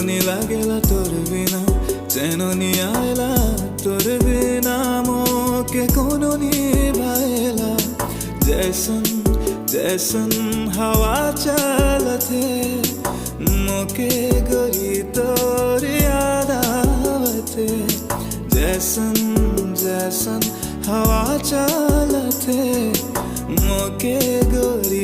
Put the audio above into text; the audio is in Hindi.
नी लागेला तोर बिना चैनो नी आएला तोर बिना मोके कोनो नी भाएला जैसन जैसन हवा चलथे मोके गोरी तोर याद आवथे जैसन जैसन हवा चलथे मोके गोरी